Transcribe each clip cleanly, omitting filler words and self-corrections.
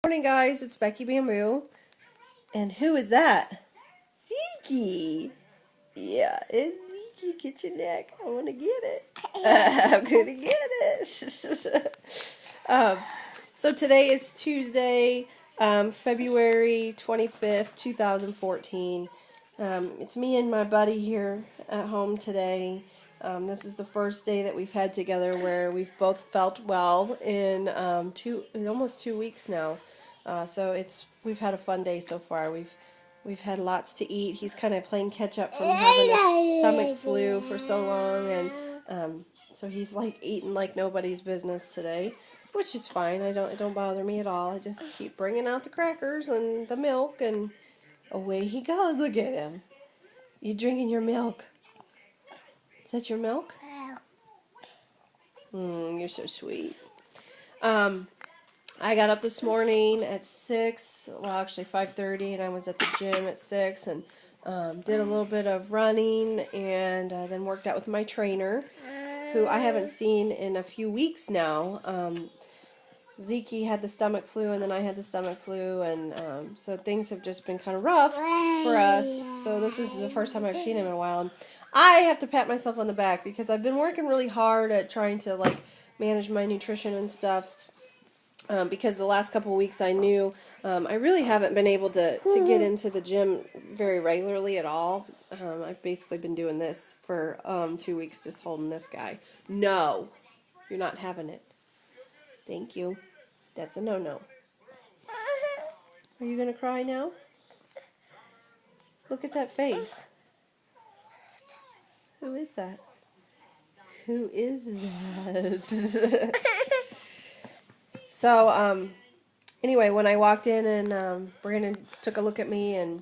Morning, guys. It's Becky Bamboo. And who is that? Zeke. Yeah, it's Zeke. Get your neck. I want to get it. I'm going to get it. um, so today is Tuesday, February 25th, 2014. It's me and my buddy here at home today. This is the first day that we've had together where we've both felt well in almost 2 weeks now. So we've had a fun day so far. We've had lots to eat. He's kind of playing catch up from having a stomach flu for so long, and so he's like eating like nobody's business today, which is fine. It don't bother me at all. I just keep bringing out the crackers and the milk, and away he goes. Look at him. You drinking your milk? Is that your milk? You're so sweet. I got up this morning at 6, well actually 5:30, and I was at the gym at 6 and did a little bit of running and then worked out with my trainer, who I haven't seen in a few weeks now. Zeke had the stomach flu, and then I had the stomach flu, and so things have just been kind of rough for us. So this is the first time I've seen him in a while, and I have to pat myself on the back because I've been working really hard at trying to manage my nutrition and stuff. Because the last couple of weeks I knew I really haven't been able to get into the gym very regularly at all. I've basically been doing this for 2 weeks, just holding this guy. No, you're not having it. Thank you. That's a no-no. Are you going to cry now? Look at that face. Who is that? Who is that? So, anyway, when I walked in and Brandon took a look at me and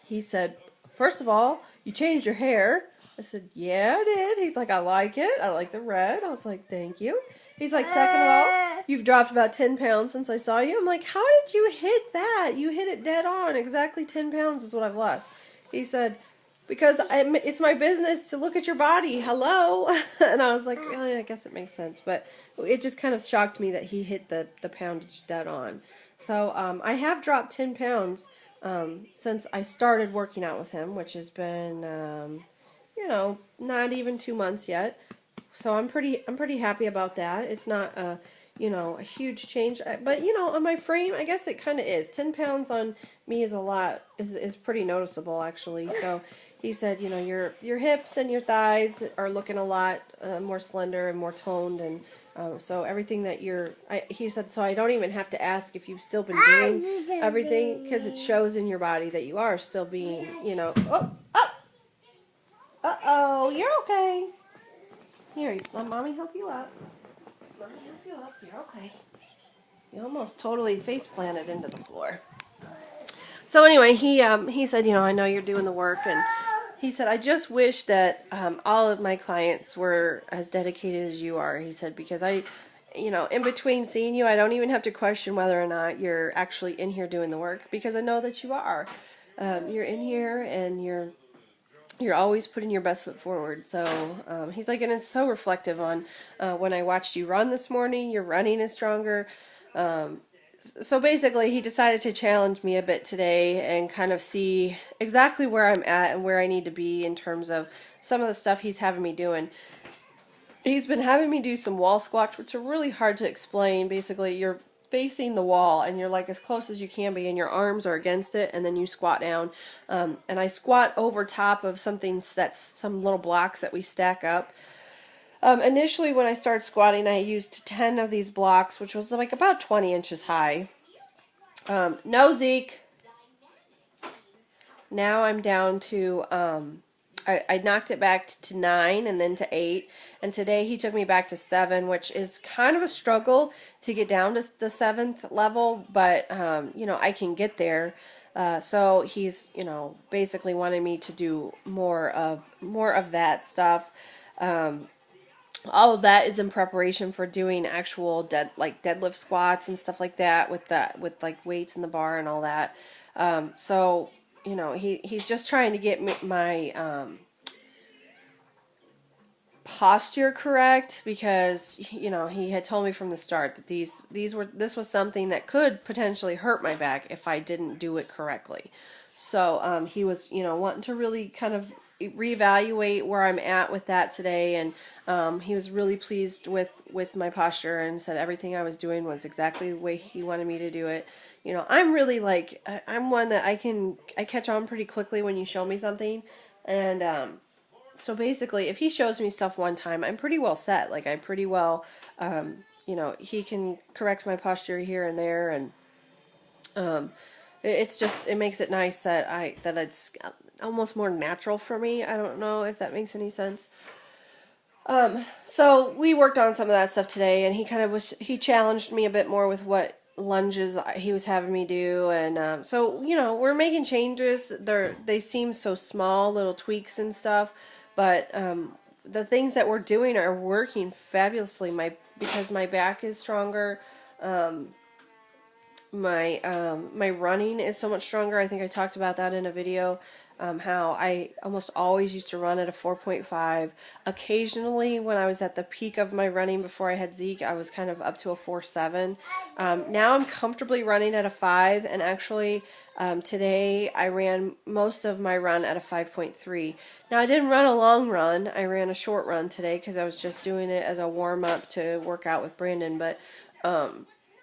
he said, "First of all, you changed your hair." I said, "Yeah, I did." He's like, "I like it. I like the red." I was like, "Thank you." He's like, "Second of all, you've dropped about 10 pounds since I saw you." I'm like, "How did you hit that? You hit it dead on. Exactly 10 pounds is what I've lost." He said, "Because it's my business to look at your body. Hello." And I was like, oh, yeah, I guess it makes sense. But it just kind of shocked me that he hit the poundage dead on. So I have dropped 10 pounds since I started working out with him, which has been, not even 2 months yet. So I'm pretty happy about that. It's not a huge change, but on my frame, I guess it kind of is. 10 pounds on me is a lot, is pretty noticeable actually. So he said, your hips and your thighs are looking a lot more slender and more toned, and so everything that he said, so I don't even have to ask if you've still been doing everything, because it shows in your body that you are still being, uh-oh, you're okay. Here, let Mommy help you up. Mommy help you up. You're okay. You almost totally face planted into the floor. So anyway, he said, I know you're doing the work, and he said, I just wish that all of my clients were as dedicated as you are. He said, because in between seeing you, I don't even have to question whether or not you're actually in here doing the work, because I know that you are. You're in here, and you're always putting your best foot forward. So he's like, and it's so reflective on when I watched you run this morning. Your running is stronger. So basically, he decided to challenge me a bit today and kind of see exactly where I'm at and where I need to be in terms of some of the stuff he's having me doing. He's been having me do some wall squats, which are really hard to explain. Basically, you're facing the wall and you're like as close as you can be, and your arms are against it, and then you squat down. And I squat over top of something that's some little blocks that we stack up. Initially, when I started squatting, I used 10 of these blocks, which was like about 20 inches high. No, Zeke. Now I'm down to, I knocked it back to 9 and then to 8. And today he took me back to 7, which is kind of a struggle to get down to the 7th level. But, I can get there. So he's, basically wanting me to do more of that stuff. All of that is in preparation for doing actual deadlift squats and stuff like that with weights in the bar and all that. So he's just trying to get my posture correct, because you know he had told me from the start that this was something that could potentially hurt my back if I didn't do it correctly. So he was, you know, wanting to really kind of reevaluate where I'm at with that today, and he was really pleased with my posture and said everything I was doing was exactly the way he wanted me to do it. You know, I'm really like, I'm one that I catch on pretty quickly when you show me something, and so basically, if he shows me stuff one time, I'm pretty well set. Like, I pretty well, you know, he can correct my posture here and there, and it's just, it makes it nice that it's almost more natural for me. I don't know if that makes any sense. So we worked on some of that stuff today, and he challenged me a bit more with what lunges he was having me do, and so, you know, we're making changes. They seem so small, little tweaks and stuff, but the things that we're doing are working fabulously. Because my back is stronger, my running is so much stronger. I think I talked about that in a video. How I almost always used to run at a 4.5. Occasionally, when I was at the peak of my running before I had Zeke, I was kind of up to a 4.7. Now I'm comfortably running at a 5, and actually today I ran most of my run at a 5.3. Now I didn't run a long run. I ran a short run today because I was just doing it as a warm-up to work out with Brandon, but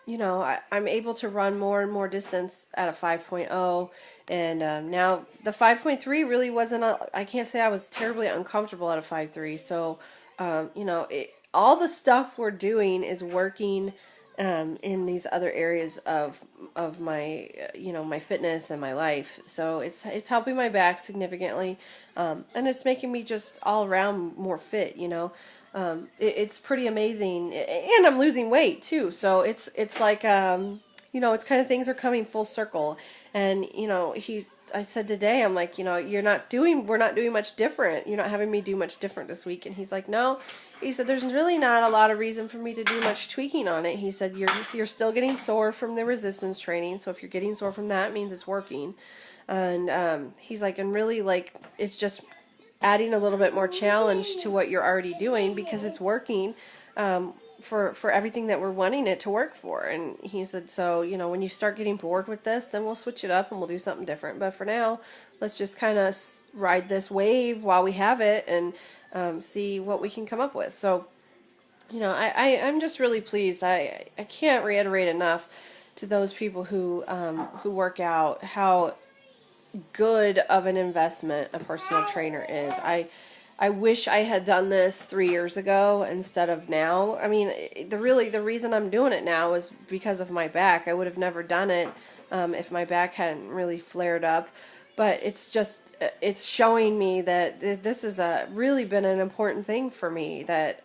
you know, I'm able to run more and more distance at a 5.0, and now the 5.3 really wasn't I can't say I was terribly uncomfortable at a 5.3, so you know, all the stuff we're doing is working in these other areas of my, you know, my fitness and my life, so it's helping my back significantly, and it's making me just all around more fit, you know. It's pretty amazing, and I'm losing weight too. So it's like, you know, it's kind of, things are coming full circle. And you know, I said today, I'm like, you know, we're not doing much different. You're not having me do much different this week. And he's like, no. He said, there's really not a lot of reason for me to do much tweaking on it. He said, you're still getting sore from the resistance training. So if you're getting sore from that, it means it's working. And he's like, and really, like, it's just adding a little bit more challenge to what you're already doing because it's working for everything that we're wanting it to work for. And he said, so, you know, when you start getting bored with this, then we'll switch it up and we'll do something different. But for now, let's just kind of ride this wave while we have it and see what we can come up with. So, you know, I'm just really pleased. I can't reiterate enough to those people who work out how good of an investment a personal trainer is. I wish I had done this 3 years ago instead of now. I mean, the reason I'm doing it now is because of my back. I would have never done it if my back hadn't really flared up. But it's showing me that this has really been an important thing for me, that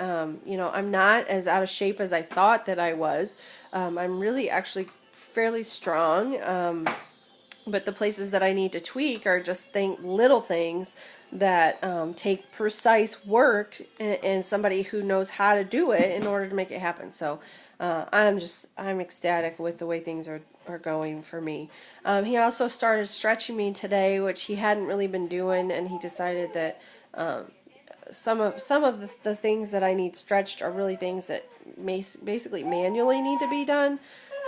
you know, I'm not as out of shape as I thought that I was. I'm really actually fairly strong. But the places that I need to tweak are just little things that take precise work and somebody who knows how to do it in order to make it happen. So I'm ecstatic with the way things are going for me. He also started stretching me today, which he hadn't really been doing, and he decided that some of the things that I need stretched are really things that basically manually need to be done.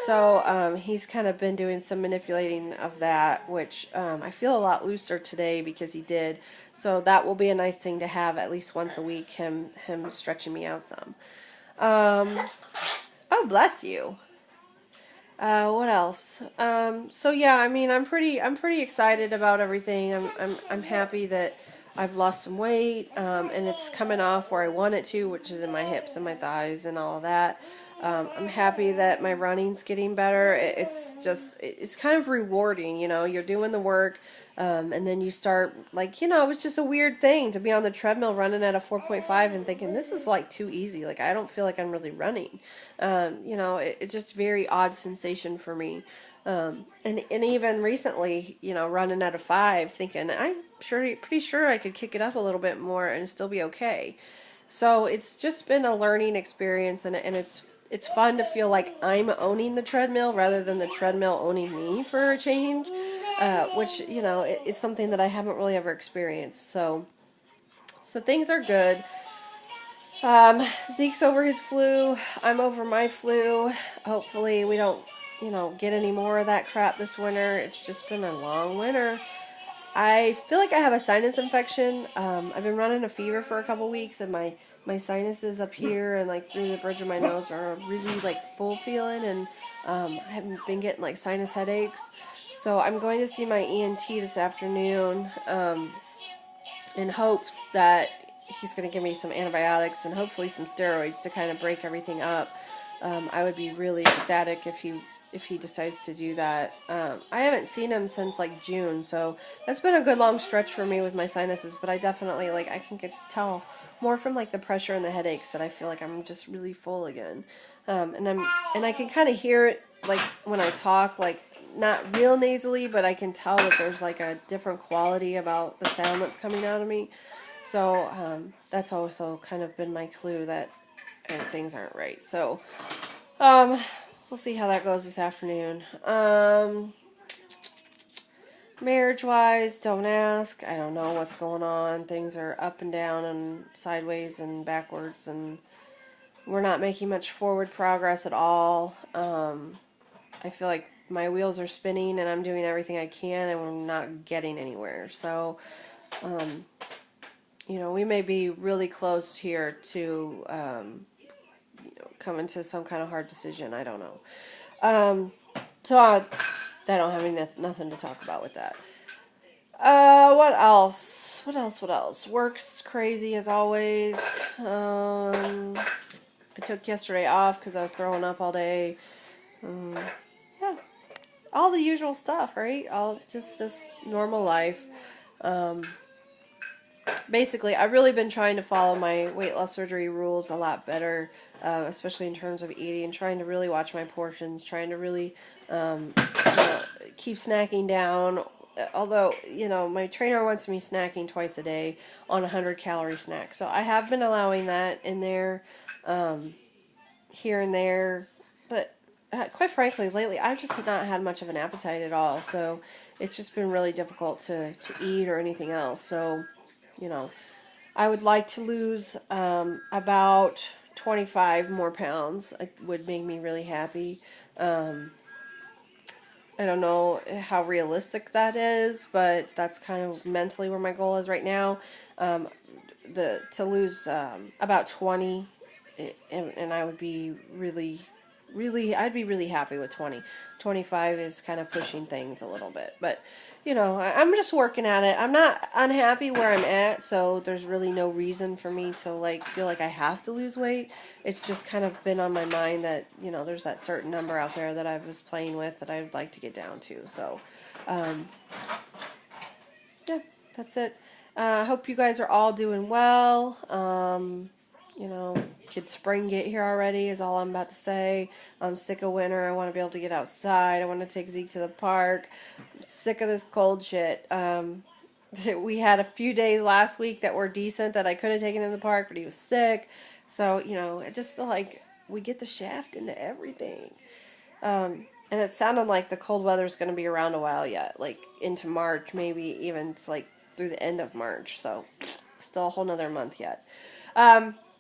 So he's kind of been doing some manipulating of that, which I feel a lot looser today because he did. So that will be a nice thing to have at least once a week, him stretching me out some. Oh, bless you. What else? So yeah, I mean, I'm pretty excited about everything. I'm happy that I've lost some weight, and it's coming off where I want it to, which is in my hips and my thighs and all of that. I'm happy that my running's getting better. It's kind of rewarding, you know, you're doing the work, and then you start, like, you know, it's just a weird thing to be on the treadmill running at a 4.5 and thinking, this is like too easy. Like, I don't feel like I'm really running. You know, it's just a very odd sensation for me. And even recently, you know, running at a 5, thinking, pretty sure I could kick it up a little bit more and still be okay. So it's just been a learning experience, and it's fun to feel like I'm owning the treadmill rather than the treadmill owning me for a change, which, you know, it's something that I haven't really ever experienced. So things are good. Zeke's over his flu. I'm over my flu. Hopefully we don't, get any more of that crap this winter. It's just been a long winter. I feel like I have a sinus infection. I've been running a fever for a couple weeks, and my sinuses up here and like through the bridge of my nose are really like full feeling, and I haven't been getting like sinus headaches. So I'm going to see my ENT this afternoon in hopes that he's going to give me some antibiotics and hopefully some steroids to kind of break everything up. I would be really ecstatic if he decides to do that. I haven't seen him since like June, so that's been a good long stretch for me with my sinuses, but I definitely I can just tell more from like the pressure and the headaches that I feel like I'm just really full again. And I can kind of hear it like when I talk, like not real nasally, but I can tell that there's like a different quality about the sound that's coming out of me. So that's also kind of been my clue that things aren't right. So we'll see how that goes this afternoon. Marriage-wise, don't ask. I don't know what's going on. Things are up and down and sideways and backwards, and we're not making much forward progress at all. I feel like my wheels are spinning and I'm doing everything I can and we're not getting anywhere. So, we may be really close here to coming to some kind of hard decision. I don't know. So I don't have nothing to talk about with that. What else? What else? Work's crazy as always. I took yesterday off because I was throwing up all day. Yeah, all the usual stuff, right? All just normal life. Basically, I've really been trying to follow my weight loss surgery rules a lot better, especially in terms of eating, trying to really watch my portions, trying to really keep snacking down. Although, my trainer wants me snacking twice a day on a 100-calorie snack. So I have been allowing that in there, here and there. But quite frankly, lately, I've just not had much of an appetite at all. So it's just been really difficult to eat or anything else. So, I would like to lose about 25 more pounds. It would make me really happy. I don't know how realistic that is, but that's kind of mentally where my goal is right now. To lose about 20, and I would be I'd be really happy with 20. 25 is kind of pushing things a little bit, but I'm just working at it. I'm not unhappy where I'm at, so there's really no reason for me to feel like I have to lose weight. It's just kind of been on my mind that there's that certain number out there that I was playing with that I'd like to get down to. So yeah, that's it. I hope you guys are all doing well. Could spring get here already is all I'm about to say. I'm sick of winter. I want to be able to get outside. I want to take Zeke to the park. I'm sick of this cold shit. We had a few days last week that were decent that I could have taken in the park, but he was sick. So, I just feel like we get the shaft into everything. And it sounded like the cold weather is going to be around a while yet, like into March, maybe even through the end of March. So, still a whole nother month yet.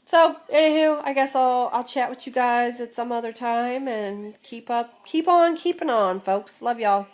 So, anywho, I guess I'll chat with you guys at some other time and keep on keeping on, folks. Love y'all.